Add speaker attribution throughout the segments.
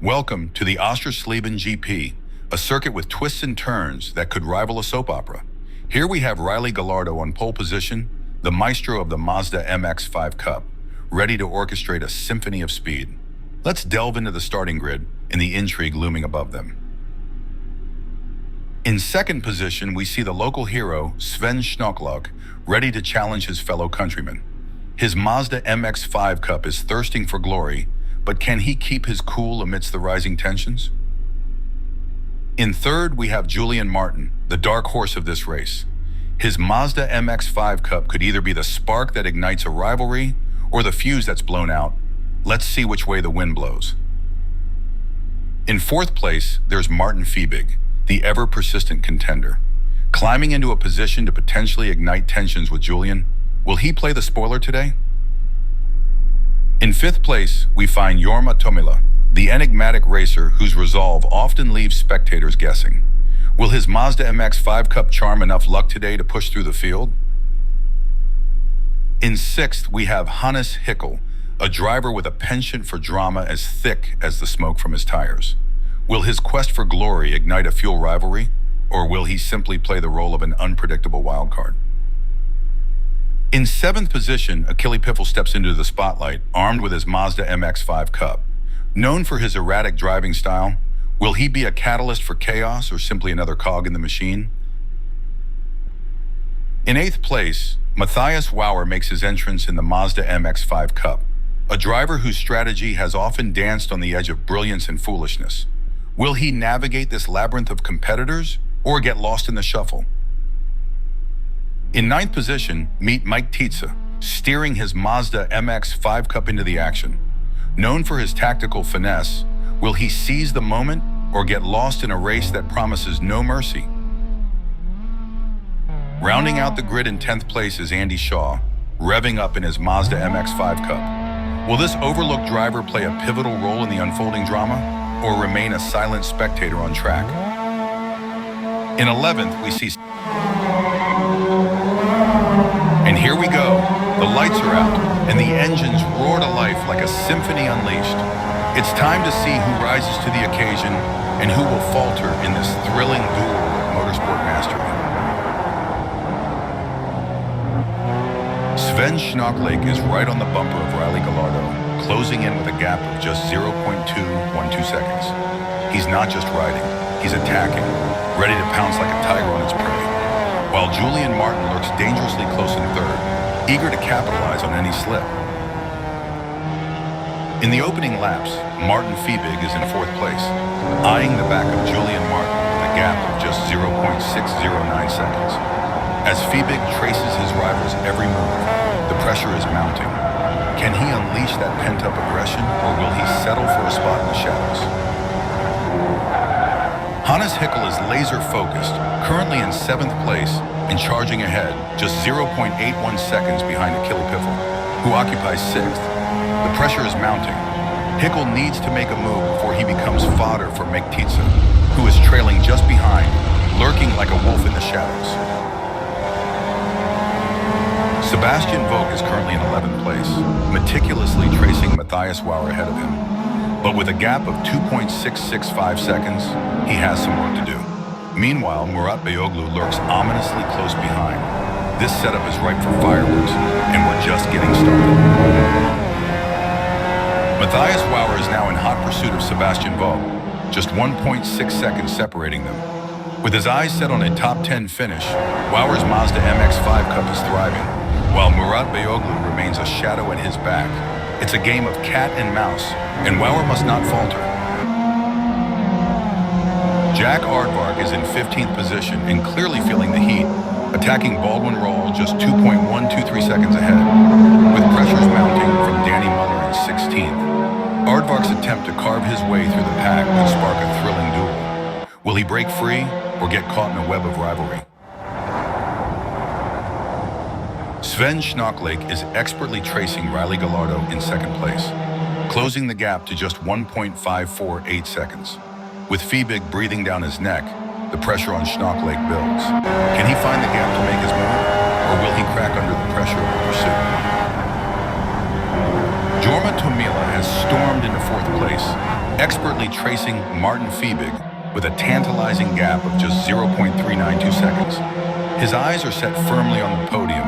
Speaker 1: Welcome to the Oschersleben GP, a circuit with twists and turns that could rival a soap opera. Here we have Riley Gallardo on pole position, the maestro of the Mazda MX-5 Cup, ready to orchestrate a symphony of speed. Let's delve into the starting grid and the intrigue looming above them. In second position, we see the local hero, Sven Schnocklock, ready to challenge his fellow countrymen. His Mazda MX-5 Cup is thirsting for glory, but can he keep his cool amidst the rising tensions? In third, we have Julian Martin, the dark horse of this race. His Mazda MX-5 Cup could either be the spark that ignites a rivalry or the fuse that's blown out. Let's see which way the wind blows. In fourth place, there's Martin Fiebig, the ever-persistent contender. Climbing into a position to potentially ignite tensions with Julian, will he play the spoiler today? In fifth place, we find Jorma Tommila, the enigmatic racer whose resolve often leaves spectators guessing. Will his Mazda MX-5 Cup charm enough luck today to push through the field? In sixth, we have Hannes Hickel, a driver with a penchant for drama as thick as the smoke from his tires. Will his quest for glory ignite a fuel rivalry, or will he simply play the role of an unpredictable wildcard? In seventh position, Achille Piffel steps into the spotlight, armed with his Mazda MX-5 Cup. Known for his erratic driving style, will he be a catalyst for chaos or simply another cog in the machine? In eighth place, Matthias Wauer makes his entrance in the Mazda MX-5 Cup, a driver whose strategy has often danced on the edge of brilliance and foolishness. Will he navigate this labyrinth of competitors or get lost in the shuffle? In ninth position, meet Mike Tietze, steering his Mazda MX-5 Cup into the action. Known for his tactical finesse, will he seize the moment or get lost in a race that promises no mercy? Rounding out the grid in 10th place is Andy Shaw, revving up in his Mazda MX-5 Cup. Will this overlooked driver play a pivotal role in the unfolding drama or remain a silent spectator on track? In 11th, we see... And here we go. The lights are out, and the engines roar to life like a symphony unleashed. It's time to see who rises to the occasion and who will falter in this thrilling duel of motorsport mastery. Sven Schnocklock is right on the bumper of Riley Gallardo, closing in with a gap of just 0.212 seconds. He's not just riding, he's attacking, ready to pounce like a tiger on its prey. While Julian Martin lurks dangerously close in third, eager to capitalize on any slip. In the opening laps, Martin Fiebig is in fourth place, eyeing the back of Julian Martin with a gap of just 0.609 seconds. As Fiebig traces his rival's every move, the pressure is mounting. Can he unleash that pent-up aggression, or will he settle for a spot in the shadows? Hannes Hickel is laser-focused, currently in 7th place and charging ahead, just 0.81 seconds behind Achille Piffel, who occupies 6th. The pressure is mounting. Hickel needs to make a move before he becomes fodder for Mike Tietze, who is trailing just behind, lurking like a wolf in the shadows. Sebastian Vogt is currently in 11th place, meticulously tracing Matthias Wauer ahead of him. But with a gap of 2.665 seconds, he has some work to do. Meanwhile, Murat Beyoglu lurks ominously close behind. This setup is ripe for fireworks, and we're just getting started. Matthias Wauer is now in hot pursuit of Sebastian Vogt, just 1.6 seconds separating them. With his eyes set on a top 10 finish, Wauer's Mazda MX-5 Cup is thriving, while Murat Beyoglu remains a shadow at his back. It's a game of cat and mouse, and Wauer must not falter. Jack Aardvark is in 15th position and clearly feeling the heat, attacking Baldwin Roll just 2.123 seconds ahead, with pressures mounting from Danny Muller in 16th. Aardvark's attempt to carve his way through the pack could spark a thrilling duel. Will he break free or get caught in a web of rivalry? Sven Schnocklock is expertly tracing Riley Gallardo in 2nd place, closing the gap to just 1.548 seconds. With Fiebig breathing down his neck, the pressure on Schnocklock builds. Can he find the gap to make his move, or will he crack under the pressure of the pursuit? Jorma Tommila has stormed into 4th place, expertly tracing Martin Fiebig with a tantalizing gap of just 0.392 seconds. His eyes are set firmly on the podium,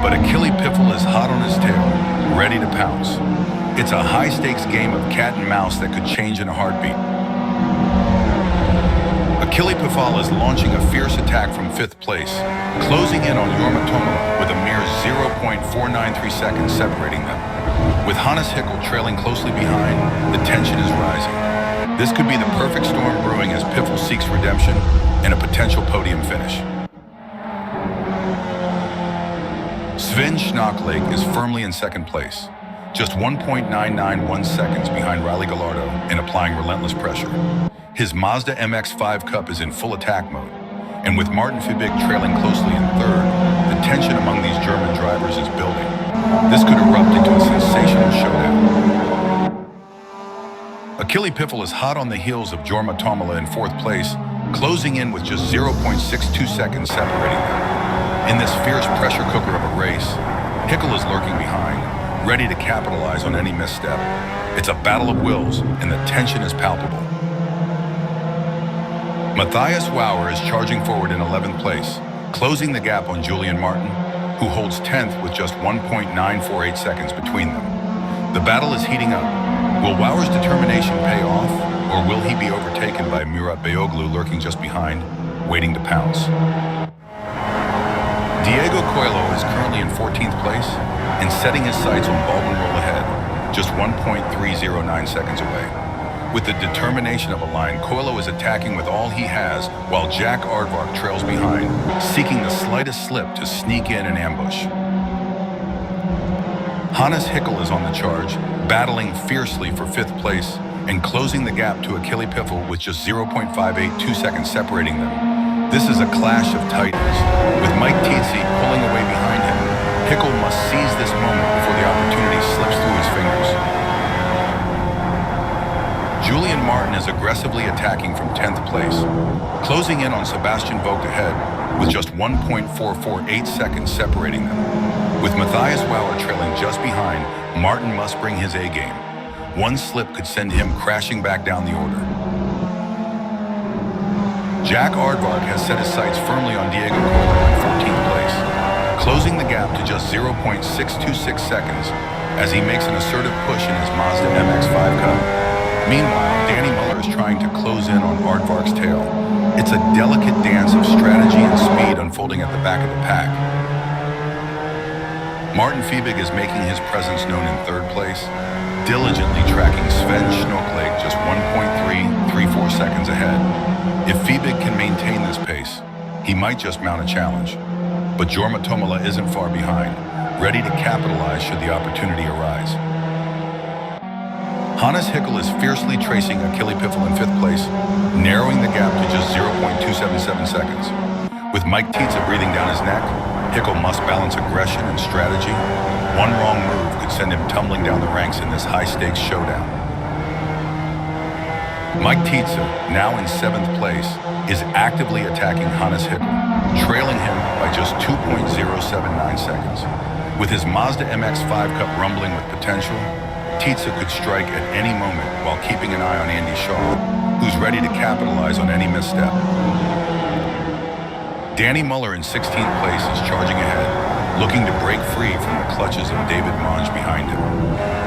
Speaker 1: but Achille Piffel is hot on his tail, ready to pounce. It's a high-stakes game of cat and mouse that could change in a heartbeat. Achille Piffel is launching a fierce attack from 5th place, closing in on Jorma Tommila with a mere 0.493 seconds separating them. With Hannes Hickel trailing closely behind, the tension is rising. This could be the perfect storm brewing as Piffel seeks redemption and a potential podium finish. Sven Schnackleg is firmly in 2nd place, just 1.991 seconds behind Riley Gallardo and applying relentless pressure. His Mazda MX-5 Cup is in full attack mode, and with Martin Fiebig trailing closely in 3rd, the tension among these German drivers is building. This could erupt into a sensational showdown. Achille Piffel is hot on the heels of Jorma Tommila in 4th place, closing in with just 0.62 seconds separating them. In this fierce pressure cooker of a race, Hickel is lurking behind, ready to capitalize on any misstep. It's a battle of wills, and the tension is palpable. Matthias Wauer is charging forward in 11th place, closing the gap on Julian Martin, who holds 10th with just 1.948 seconds between them. The battle is heating up. Will Wauer's determination pay off, or will he be overtaken by Murat Beyoglu lurking just behind, waiting to pounce? Diego Coelho is currently in 14th place and setting his sights on Baldwin Roll ahead, just 1.309 seconds away. With the determination of a lion, Coelho is attacking with all he has, while Jack Aardvark trails behind, seeking the slightest slip to sneak in and ambush. Hannes Hickel is on the charge, battling fiercely for 5th place and closing the gap to Achille Piffel with just 0.582 seconds separating them. This is a clash of titans. With Mike Tietze pulling away behind him, Hickel must seize this moment before the opportunity slips through his fingers. Julian Martin is aggressively attacking from 10th place, closing in on Sebastian Vogt ahead with just 1.448 seconds separating them. With Matthias Wauer trailing just behind, Martin must bring his A game. One slip could send him crashing back down the order. Jack Aardvark has set his sights firmly on Diego Coelho in 14th place, closing the gap to just 0.626 seconds as he makes an assertive push in his Mazda MX-5 Cup. Meanwhile, Danny Muller is trying to close in on Aardvark's tail. It's a delicate dance of strategy and speed unfolding at the back of the pack. Martin Fiebig is making his presence known in 3rd place, diligently tracking Sven Schnackleg just 1.334 seconds ahead. If Fiebig can maintain this pace, he might just mount a challenge. But Jorma Tommila isn't far behind, ready to capitalize should the opportunity arise. Hannes Hickel is fiercely tracing Achille Piffel in 5th place, narrowing the gap to just 0.277 seconds. With Mike Tietze breathing down his neck, Hickel must balance aggression and strategy. One wrong move could send him tumbling down the ranks in this high-stakes showdown. Mike Tietze, now in 7th place, is actively attacking Hannes Hickel, trailing him by just 2.079 seconds. With his Mazda MX-5 Cup rumbling with potential, Tietze could strike at any moment while keeping an eye on Andy Shaw, who's ready to capitalize on any misstep. Danny Muller in 16th place is charging ahead, looking to break free from the clutches of David Monge behind him.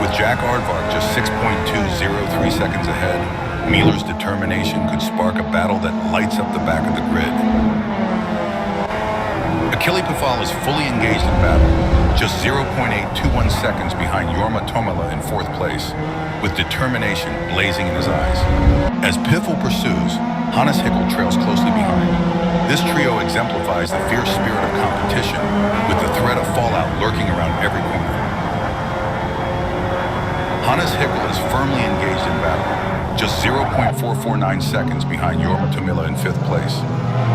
Speaker 1: With Jack Aardvark just 6.203 seconds ahead, Mueller's determination could spark a battle that lights up the back of the grid. Achille Piffel is fully engaged in battle, just 0.821 seconds behind Jorma Tommila in 4th place, with determination blazing in his eyes. As Piffel pursues, Hannes Hickel trails closely behind. This trio exemplifies the fierce spirit of competition, with the threat of fallout lurking around every corner. Hannes Hickel is firmly engaged in battle, just 0.449 seconds behind Jorma Tommila in 5th place.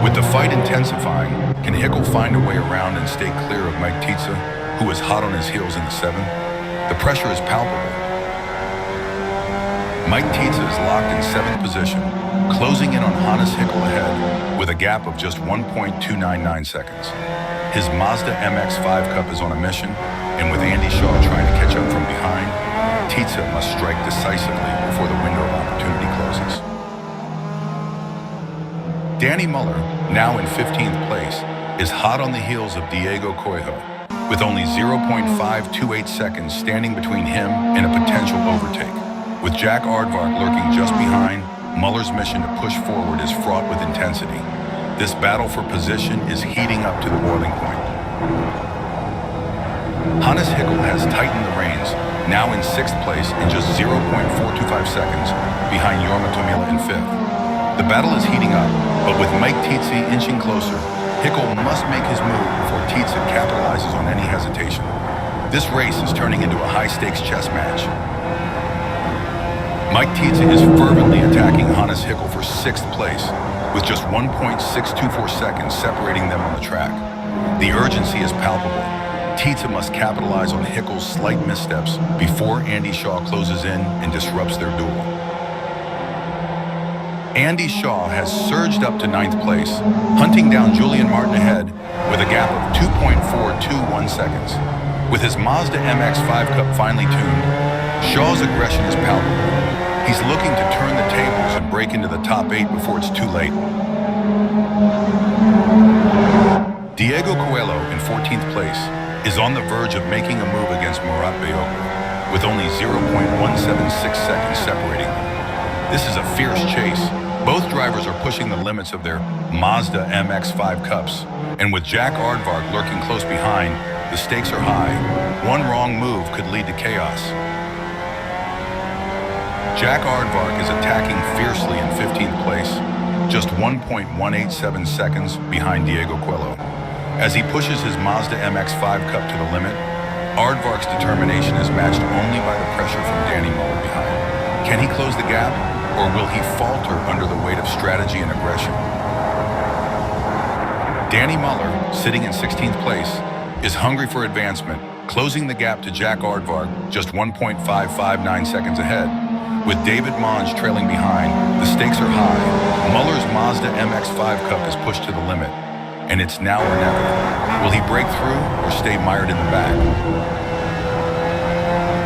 Speaker 1: With the fight intensifying, can Hickel find a way around and stay clear of Mike Tietze, who is hot on his heels in the 7th? The pressure is palpable. Mike Tietze is locked in 7th position, closing in on Hannes Hickel ahead with a gap of just 1.299 seconds. His Mazda MX-5 Cup is on a mission, and with Andy Shaw trying to catch up from behind, Tietze must strike decisively before the window of opportunity closes. Danny Muller, now in 15th place, is hot on the heels of Diego Coelho, with only 0.528 seconds standing between him and a potential overtake. With Jack Aardvark lurking just behind, Muller's mission to push forward is fraught with intensity. This battle for position is heating up to the boiling point. Hannes Hickel has tightened the reins, now in 6th place and just 0.425 seconds behind Jorma Tommila in 5th. The battle is heating up, but with Mike Tietze inching closer, Hickel must make his move before Tietze capitalizes on any hesitation. This race is turning into a high-stakes chess match. Mike Tietze is fervently attacking Hannes Hickel for 6th place, with just 1.624 seconds separating them on the track. The urgency is palpable. Tietze must capitalize on Hickel's slight missteps before Andy Shaw closes in and disrupts their duel. Andy Shaw has surged up to 9th place, hunting down Julian Martin ahead with a gap of 2.421 seconds. With his Mazda MX-5 Cup finely tuned, Shaw's aggression is palpable. He's looking to turn the tables and break into the top 8 before it's too late. Diego Coelho, in 14th place, is on the verge of making a move against Murat Bayoglu, with only 0.176 seconds separating them. This is a fierce chase. Both drivers are pushing the limits of their Mazda MX-5 Cups, and with Jack Aardvark lurking close behind, the stakes are high. One wrong move could lead to chaos. Jack Aardvark is attacking fiercely in 15th place, just 1.187 seconds behind Diego Coelho. As he pushes his Mazda MX-5 Cup to the limit, Aardvark's determination is matched only by the pressure from Danny Muller behind. Can he close the gap, or will he falter under the weight of strategy and aggression? Danny Muller, sitting in 16th place, is hungry for advancement, closing the gap to Jack Aardvark just 1.559 seconds ahead. With David Monge trailing behind, the stakes are high. Muller's Mazda MX-5 Cup is pushed to the limit, and it's now or never. Will he break through or stay mired in the back?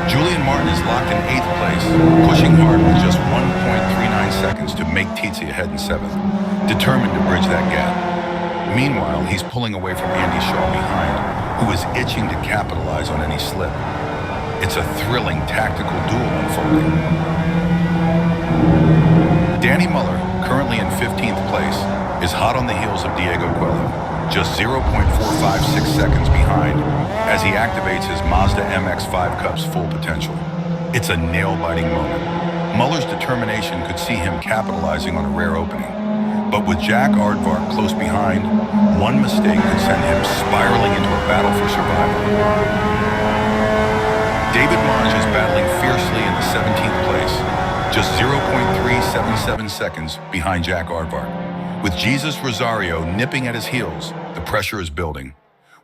Speaker 1: Julian Martin is locked in 8th place, pushing hard with just 1.39 seconds to make Tietze ahead in 7th, determined to bridge that gap. Meanwhile, he's pulling away from Andy Shaw behind, who is itching to capitalize on any slip. It's a thrilling tactical duel unfolding. Danny Muller, currently in 15th place, is hot on the heels of Diego Coelho, just 0.456 seconds behind as he activates his Mazda MX-5 Cup's full potential. It's a nail-biting moment. Muller's determination could see him capitalizing on a rare opening. But with Jack Aardvark close behind, one mistake could send him spiraling into a battle for survival. David Monge is battling fiercely in the 17th place, just 0.377 seconds behind Jack Aardvark. With Jesus Rosario nipping at his heels, the pressure is building.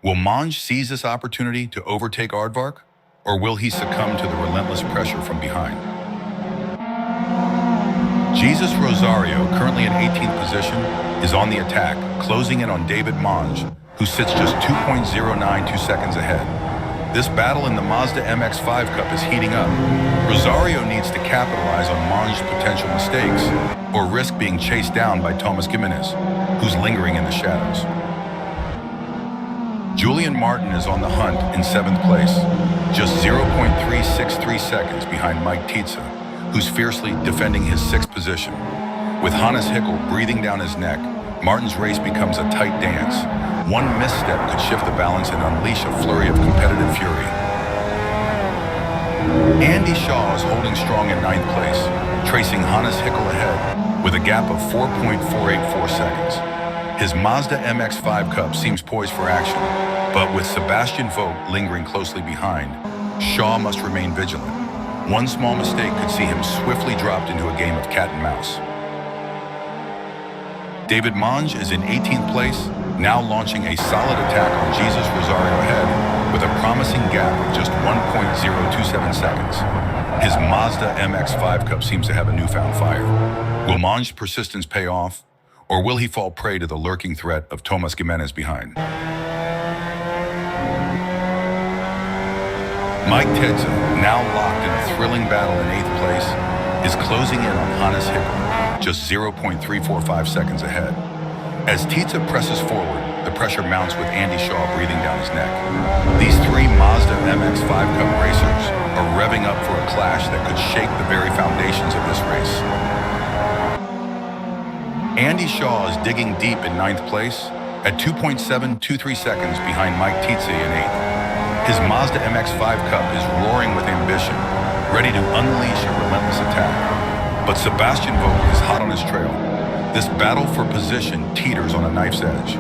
Speaker 1: Will Monge seize this opportunity to overtake Aardvark, or will he succumb to the relentless pressure from behind? Jesus Rosario, currently in 18th position, is on the attack, closing in on David Monge, who sits just 2.092 seconds ahead. This battle in the Mazda MX-5 Cup is heating up. Rosario needs to capitalize on Monge's potential mistakes, or risk being chased down by Thomas Gimenez, who's lingering in the shadows. Julian Martin is on the hunt in 7th place, just 0.363 seconds behind Mike Tietze, who's fiercely defending his 6th position. With Hannes Hickel breathing down his neck, Martin's race becomes a tight dance. One misstep could shift the balance and unleash a flurry of competitive fury. Andy Shaw is holding strong in 9th place, tracing Hannes Hickel ahead with a gap of 4.484 seconds. His Mazda MX-5 Cup seems poised for action, but with Sebastian Vogt lingering closely behind, Shaw must remain vigilant. One small mistake could see him swiftly dropped into a game of cat and mouse. David Monge is in 18th place, now launching a solid attack on Jesus Rosario ahead with a promising gap of just 1.027 seconds. His Mazda MX-5 Cup seems to have a newfound fire. Will Monge's persistence pay off, or will he fall prey to the lurking threat of Thomas Gimenez behind? Mike Tietze, now locked in a thrilling battle in 8th place, is closing in on Hannes Hickel, just 0.345 seconds ahead. As Tietze presses forward, the pressure mounts with Andy Shaw breathing down his neck. These three Mazda MX-5 Cup racers are revving up for a clash that could shake the very foundations of this race. Andy Shaw is digging deep in 9th place at 2.723 seconds behind Mike Tietze in 8th. His Mazda MX-5 Cup is roaring with ambition, ready to unleash a relentless attack. But Sebastian Vettel is hot on his trail. This battle for position teeters on a knife's edge.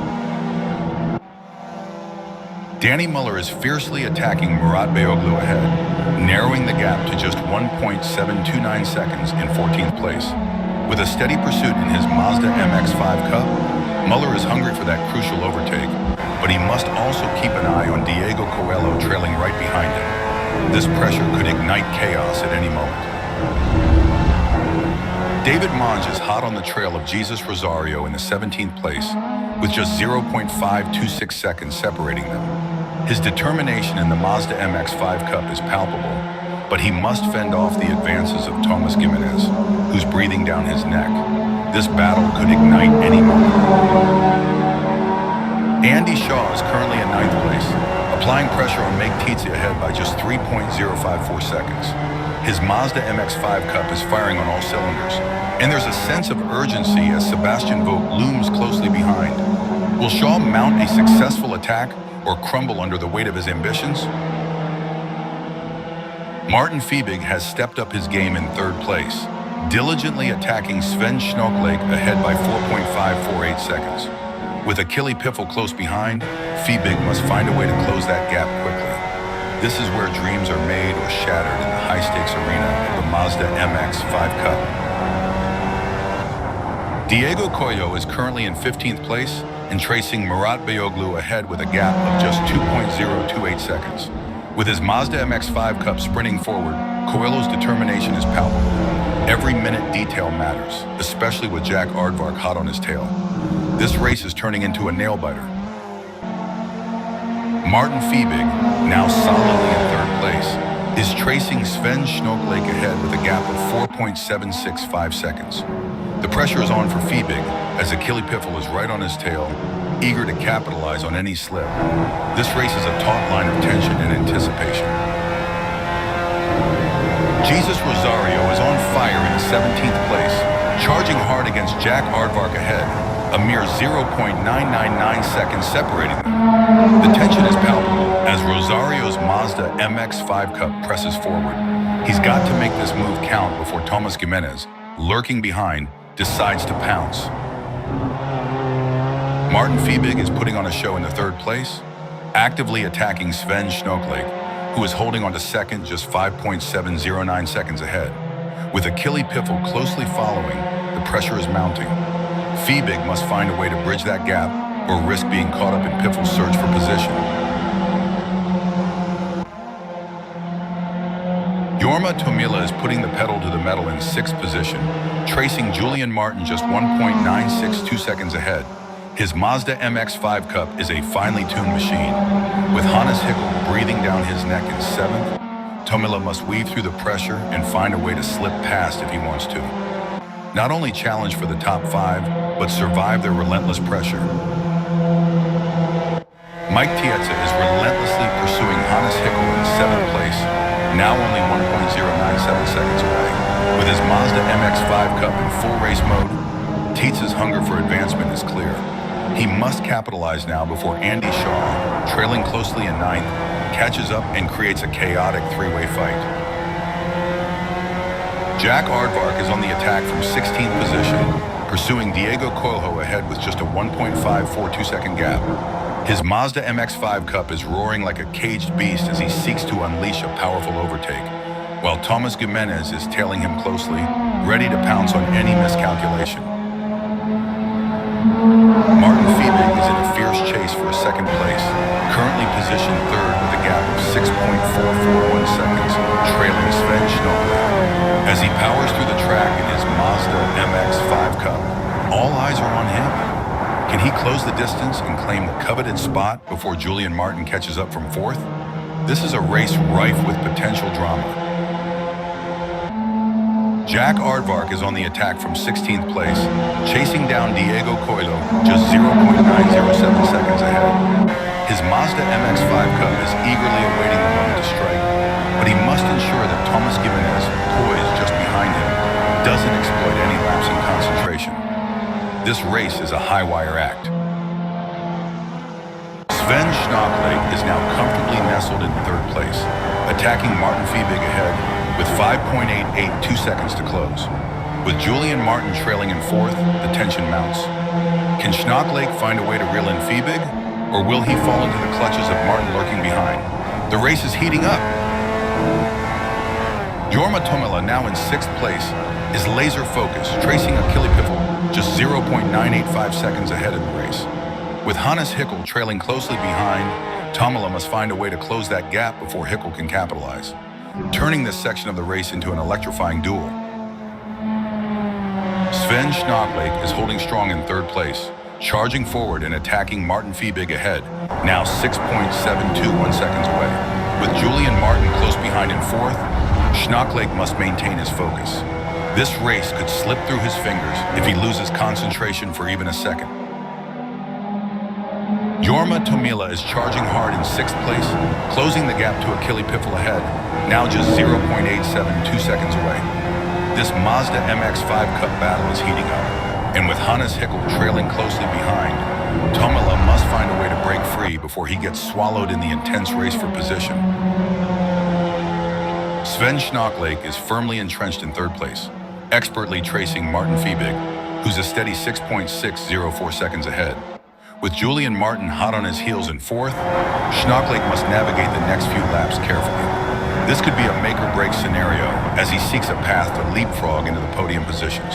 Speaker 1: Danny Muller is fiercely attacking Murat Beyoglu ahead, narrowing the gap to just 1.729 seconds in 14th place. With a steady pursuit in his Mazda MX-5 Cup, Muller is hungry for that crucial overtake, but he must also keep an eye on Diego Coelho trailing right behind him. This pressure could ignite chaos at any moment. David Monge is hot on the trail of Jesus Rosario in the 17th place, with just 0.526 seconds separating them. His determination in the Mazda MX-5 Cup is palpable, but he must fend off the advances of Thomas Gimenez, who's breathing down his neck. This battle could ignite any moment. Andy Shaw is currently in 9th place, applying pressure on Mike Tietze ahead by just 3.054 seconds. His Mazda MX-5 Cup is firing on all cylinders, and there's a sense of urgency as Sebastian Vettel looms closely behind. Will Shaw mount a successful attack or crumble under the weight of his ambitions? Martin Fiebig has stepped up his game in 3rd place, diligently attacking Sven Schnockleg ahead by 4.548 seconds. With Achille Piffel close behind, Fiebig must find a way to close that gap quickly. This is where dreams are made or shattered in the high-stakes arena of the Mazda MX-5 Cup. Diego Coelho is currently in 15th place and tracing Murat Beyoglu ahead with a gap of just 2.028 seconds. With his Mazda MX-5 Cup sprinting forward, Coelho's determination is palpable. Every minute detail matters, especially with Jack Aardvark hot on his tail. This race is turning into a nail-biter. Martin Fiebig, now solidly in 3rd place, is tracing Sven Schnockleg ahead with a gap of 4.765 seconds. The pressure is on for Fiebig as Achille Piffel is right on his tail, eager to capitalize on any slip. This race is a taut line of tension and anticipation. Jesus Rosario is on fire in 17th place, charging hard against Jack Aardvark ahead, a mere 0.999 seconds separating them. The tension is palpable as Rosario's Mazda MX-5 Cup presses forward. He's got to make this move count before Thomas Gimenez, lurking behind, decides to pounce. Martin Fiebig is putting on a show in the 3rd place, actively attacking Sven Schnockleg, who is holding on to 2nd just 5.709 seconds ahead. With Achille Piffel closely following, the pressure is mounting. Fiebig must find a way to bridge that gap or risk being caught up in Piffel's search for position. Jorma Tomila is putting the pedal to the metal in 6th position, tracing Julian Martin just 1.962 seconds ahead. His Mazda MX-5 Cup is a finely tuned machine. With Hannes Hickel breathing down his neck in 7th, Tomila must weave through the pressure and find a way to slip past if he wants to. Not only challenge for the top 5, but survive their relentless pressure. Mike Tietze is relentlessly pursuing Hannes Hickel in 7th place, now only 1.097 seconds away. With his Mazda MX-5 Cup in full race mode, Tietze's hunger for advancement is clear. He must capitalize now before Andy Shaw, trailing closely in 9th, catches up and creates a chaotic 3-way fight. Jack Aardvark is on the attack from 16th position, pursuing Diego Coelho ahead with just a 1.542 second gap. His Mazda MX-5 Cup is roaring like a caged beast as he seeks to unleash a powerful overtake, while Thomas Gimenez is tailing him closely, ready to pounce on any miscalculation. Martin Fiebig is in a fierce chase for 2nd place, currently positioned 3rd with a gap of 6.441 seconds, trailing Sven Schnockleg. As he powers through the track in his Mazda MX-5 Cup, all eyes are on him. Can he close the distance and claim the coveted spot before Julian Martin catches up from 4th? This is a race rife with potential drama. Jack Aardvark is on the attack from 16th place, chasing down Diego Coelho just 0.907 seconds ahead. His Mazda MX-5 Cup is eagerly awaiting the moment to strike, but he must ensure that Thomas Gimenez, poised just behind him, doesn't exploit any lapse in concentration. This race is a high-wire act. Sven Schnappleik is now comfortably nestled in third place, attacking Martin Fiebig ahead with 5.882 seconds to close. With Julian Martin trailing in fourth, the tension mounts. Can Schnappleik find a way to reel in Fiebig, or will he fall into the clutches of Martin lurking behind? The race is heating up. Jorma Tommila, now in sixth place, is laser-focused, tracing Achille Piffel just 0.985 seconds ahead in the race. With Hannes Hickel trailing closely behind, Tommila must find a way to close that gap before Hickel can capitalize, turning this section of the race into an electrifying duel. Sven Schnappleik is holding strong in third place, charging forward and attacking Martin Fiebig ahead, now 6.721 seconds away. With Julian Martin close behind in fourth, Schnappleik must maintain his focus. This race could slip through his fingers if he loses concentration for even a second. Jorma Tommila is charging hard in sixth place, closing the gap to Achille Piffel ahead, now just 0.872 seconds away. This Mazda MX-5 Cup battle is heating up, and with Hannes Hickel trailing closely behind, Tommila must find a way to break free before he gets swallowed in the intense race for position. Sven Schnappleik is firmly entrenched in third place, expertly tracing Martin Fiebig, who's a steady 6.604 seconds ahead. With Julian Martin hot on his heels in fourth, Schnappleik must navigate the next few laps carefully. This could be a make-or-break scenario as he seeks a path to leapfrog into the podium positions.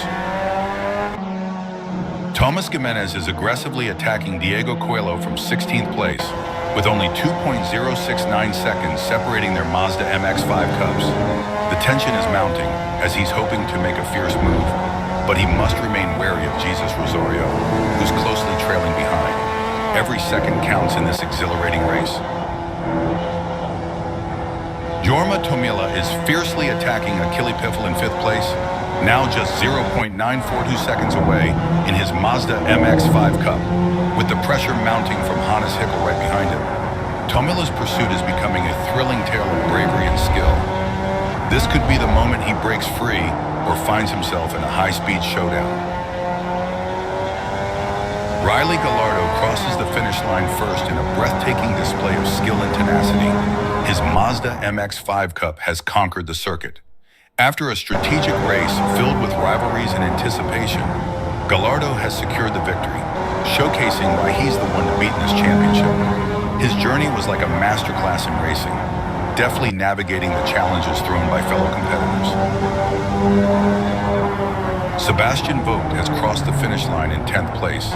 Speaker 1: Thomas Gimenez is aggressively attacking Diego Coelho from 16th place, with only 2.069 seconds separating their Mazda MX-5 Cups. The tension is mounting as he's hoping to make a fierce move, but he must remain wary of Jesus Rosario, who's closely trailing behind. Every second counts in this exhilarating race. Jorma Tommila is fiercely attacking Achille Piffel in fifth place, now just 0.942 seconds away in his Mazda MX-5 Cup, with the pressure mounting from Hannes Hickel right behind him. Tommila's pursuit is becoming a thrilling tale of bravery and skill. This could be the moment he breaks free or finds himself in a high-speed showdown. Riley Gallardo crosses the finish line first in a breathtaking display of skill and tenacity. His Mazda MX-5 Cup has conquered the circuit. After a strategic race filled with rivalries and anticipation, Gallardo has secured the victory, showcasing why he's the one to beat in this championship. His journey was like a masterclass in racing, deftly navigating the challenges thrown by fellow competitors. Sebastian Vogt has crossed the finish line in 10th place,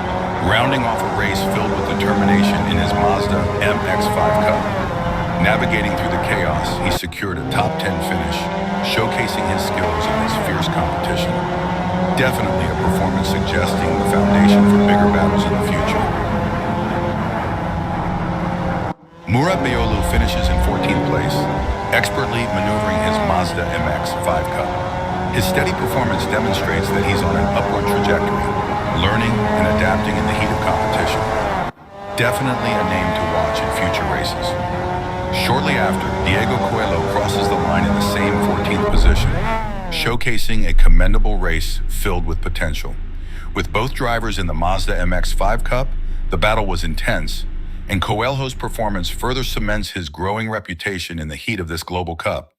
Speaker 1: rounding off a race filled with determination in his Mazda MX-5 Cup. Navigating through the chaos, he secured a top 10 finish, showcasing his skills in this fierce competition. Definitely a performance suggesting the foundation for bigger battles in the future. Murat Beyoğlu finishes in 14th place, expertly maneuvering his Mazda MX-5 Cup. His steady performance demonstrates that he's on an upward trajectory, learning and adapting in the heat of competition. Definitely a name to watch in future races. Shortly after, Diego Coelho crosses the line in the same 14th position, showcasing a commendable race filled with potential. With both drivers in the Mazda MX-5 Cup, the battle was intense, and Coelho's performance further cements his growing reputation in the heat of this global cup.